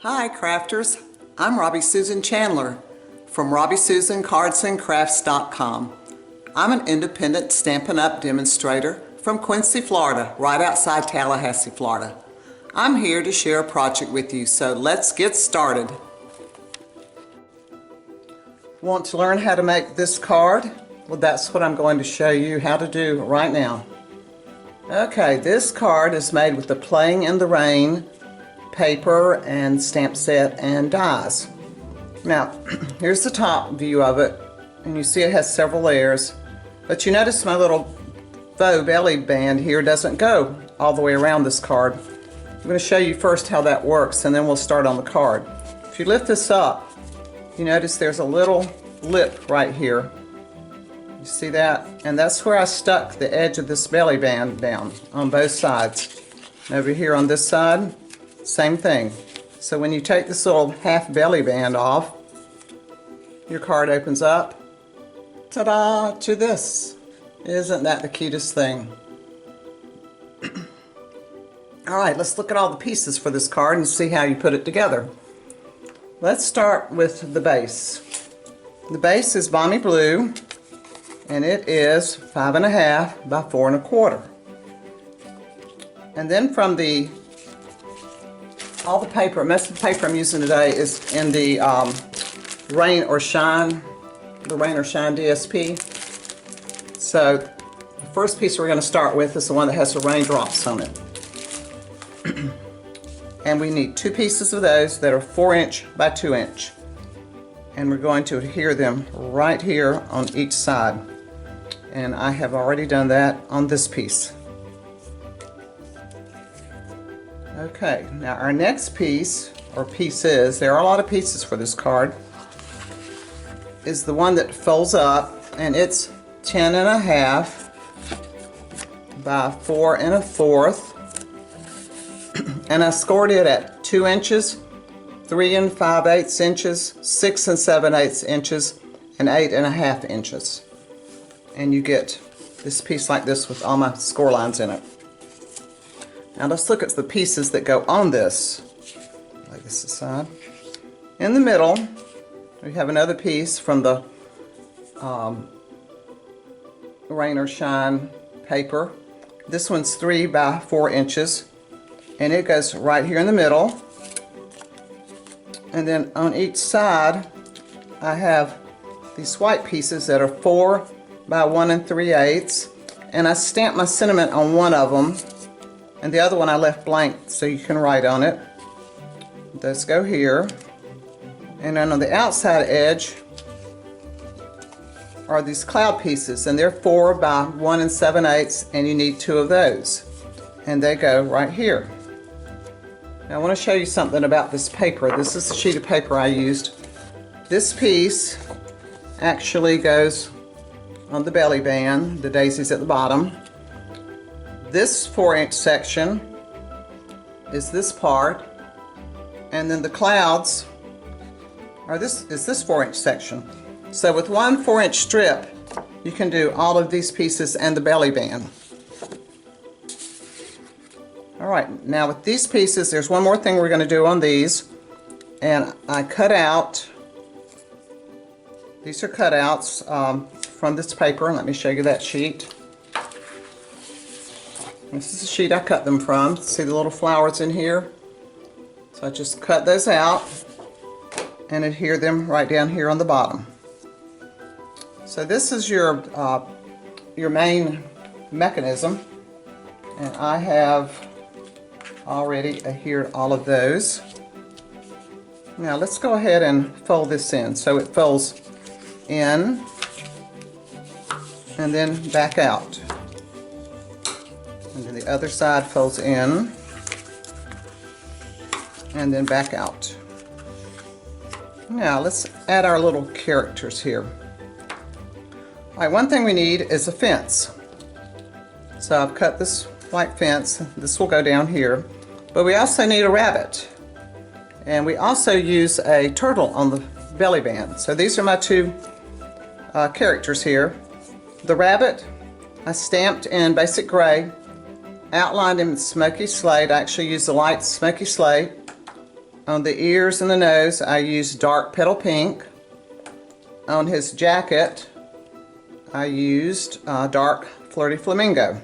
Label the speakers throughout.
Speaker 1: Hi crafters, I'm Robbie Susan Chandler from RobbieSusanCardsandCrafts.com. I'm an independent Stampin' Up! Demonstrator from Quincy, Florida, right outside Tallahassee, Florida. I'm here to share a project with you, so let's get started. Want to learn how to make this card? Well, that's what I'm going to show you how to do right now. Okay, this card is made with the Playing in the Rain paper and stamp set and dies. Now, here's the top view of it, and you see it has several layers, but you notice my little faux belly band here doesn't go all the way around this card. I'm going to show you first how that works, and then we'll start on the card. If you lift this up, you notice there's a little lip right here. You see that? And that's where I stuck the edge of this belly band down on both sides. And over here on this side, same thing. So when you take this little half belly band off, your card opens up, ta-da, to this. Isn't that the cutest thing? Alright, let's look at all the pieces for this card and see how you put it together. Let's start with the base. The base is Balmy Blue, and it is 5.5 by 4 1/4. And then from all the paper, most of the paper I'm using today is in the Rain or Shine DSP. So the first piece we're going to start with is the one that has the raindrops on it. And we need 2 pieces of those that are 4" by 2". And we're going to adhere them right here on each side. And I have already done that on this piece. Okay, now our next piece, or pieces, there are a lot of pieces for this card, is the one that folds up, and it's 10.5 by 4 1/4. And I scored it at 2 inches, 3 5/8 inches, 6 7/8 inches, and 8.5 inches. And you get this piece like this with all my score lines in it. Now let's look at the pieces that go on this. Lay this aside. In the middle, we have another piece from the Rain or Shine paper. This one's 3 by 4 inches, and it goes right here in the middle. And then on each side, I have these white pieces that are 4 by 1 3/8, and I stamped my sentiment on one of them, and the other one I left blank so you can write on it. Those go here. And then on the outside edge are these cloud pieces, and they're 4 by 1 7/8, and you need 2 of those. And they go right here. Now I want to show you something about this paper. This is the sheet of paper I used. This piece actually goes on the belly band, the daisies at the bottom. This 4" section is this part, and then the clouds are this 4" section. So with one 4" strip, you can do all of these pieces and the belly band. Alright, now with these pieces, there's one more thing we're going to do on these, and I cut out, these are cutouts from this paper. Let me show you that sheet. This is the sheet I cut them from. See the little flowers in here? So I just cut those out and adhere them right down here on the bottom. So this is your main mechanism, and I have already adhered all of those. Now let's go ahead and fold this in. So it folds in and then back out. And then the other side folds in and then back out. Now let's add our little characters here. Alright, one thing we need is a fence. So I've cut this white fence. This will go down here. But we also need a rabbit. And we also use a turtle on the belly band. So these are my 2 characters here. The rabbit I stamped in basic gray, outlined in smoky slate. I actually used the light smoky slate. On the ears and the nose, I used dark petal pink. On his jacket, I used dark flirty flamingo.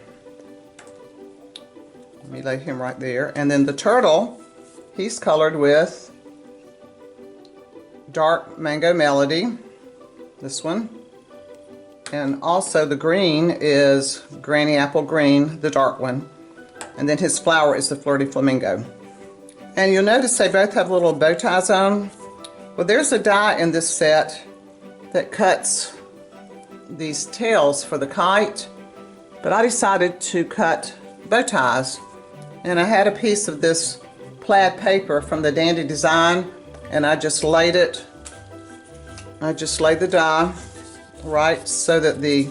Speaker 1: Let me lay him right there. And then the turtle, he's colored with dark mango melody, this one. And also the green is granny apple green, the dark one. And then his flower is the flirty flamingo. And you'll notice they both have little bow ties on. Well, there's a die in this set that cuts these tails for the kite, but I decided to cut bow ties. And I had a piece of this plaid paper from the Dandy Design, and I just laid the die right so that the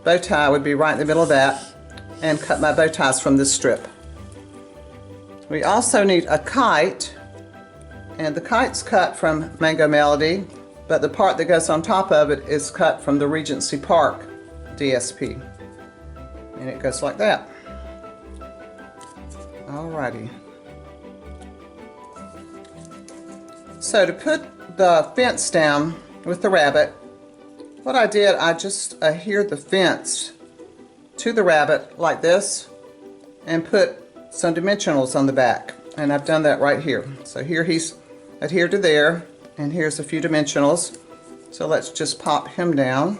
Speaker 1: bow tie would be right in the middle of that, and cut my bow ties from this strip. We also need a kite, and the kite's cut from Mango Melody, but the part that goes on top of it is cut from the Regency Park DSP. And it goes like that. Alrighty. So to put the fence down with the rabbit, what I did, I just adhered the fence to the rabbit like this and put some dimensionals on the back. And I've done that right here. So here he's adhered to there, and here's a few dimensionals. So let's just pop him down.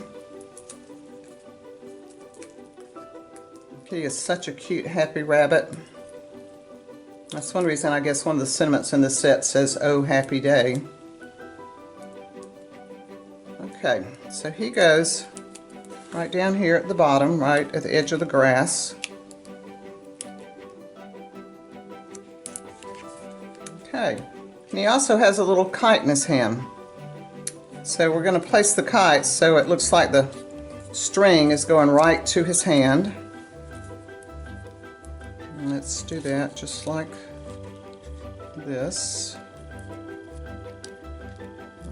Speaker 1: He is such a cute, happy rabbit. That's one reason, I guess, one of the sentiments in this set says, "Oh, happy day." Okay, so he goes right down here at the bottom, right at the edge of the grass. Okay, and he also has a little kite in his hand. So we're going to place the kite so it looks like the string is going right to his hand. And let's do that just like this.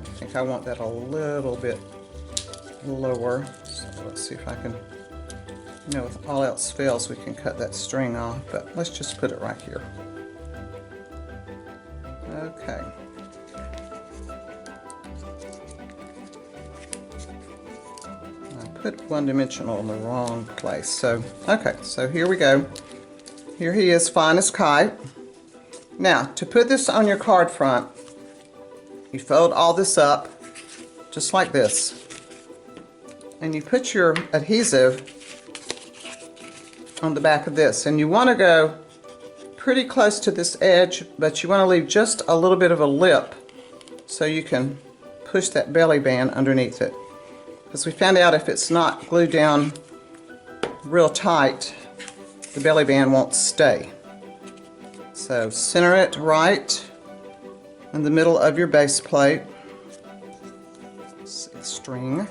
Speaker 1: I think I want that a little bit lower. So let's see if I can, if all else fails, we can cut that string off, but let's just put it right here. Okay. I put one dimensional in the wrong place. So, okay, so here we go. Here he is, fine as kite. Now, to put this on your card front, you fold all this up just like this. And you put your adhesive on the back of this. And you want to go pretty close to this edge, but you want to leave just a little bit of a lip so you can push that belly band underneath it. Because we found out if it's not glued down real tight, the belly band won't stay. So center it right in the middle of your base plate. String.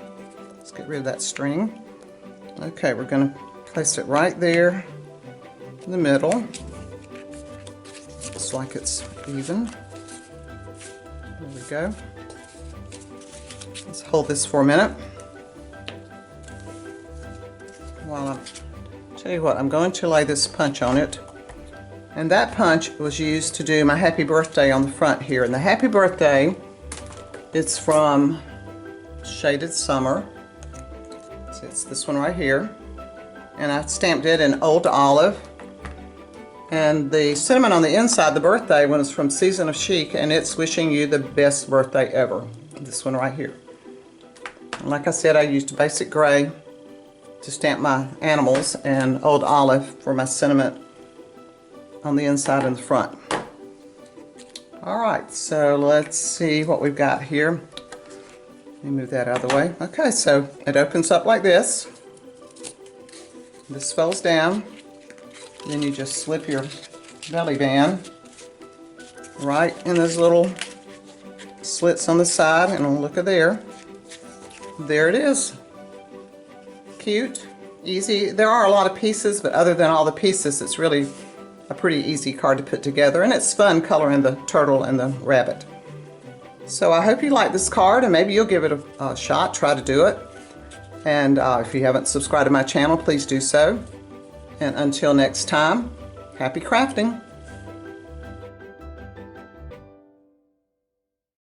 Speaker 1: Let's get rid of that string. Okay, we're going to place it right there in the middle. Looks like it's even. There we go. Let's hold this for a minute. Tell you what, I'm going to lay this punch on it. And that punch was used to do my happy birthday on the front here. And the happy birthday, it's from Shaded Summer. So it's this one right here. And I stamped it in Old Olive. And the sentiment on the inside, the birthday one, is from Season of Chic, and it's wishing you the best birthday ever. This one right here. And like I said, I used basic gray to stamp my animals and Old Olive for my sentiment on the inside and the front. Alright, so let's see what we've got here. Let me move that out of the way. Okay, so it opens up like this. This folds down. Then you just slip your belly band right in those little slits on the side, and look at there. There it is. Cute, easy. There are a lot of pieces, but other than all the pieces, it's really a pretty easy card to put together, and it's fun coloring the turtle and the rabbit. So I hope you like this card, and maybe you'll give it a shot, try to do it. And if you haven't subscribed to my channel, please do so. And until next time, happy crafting!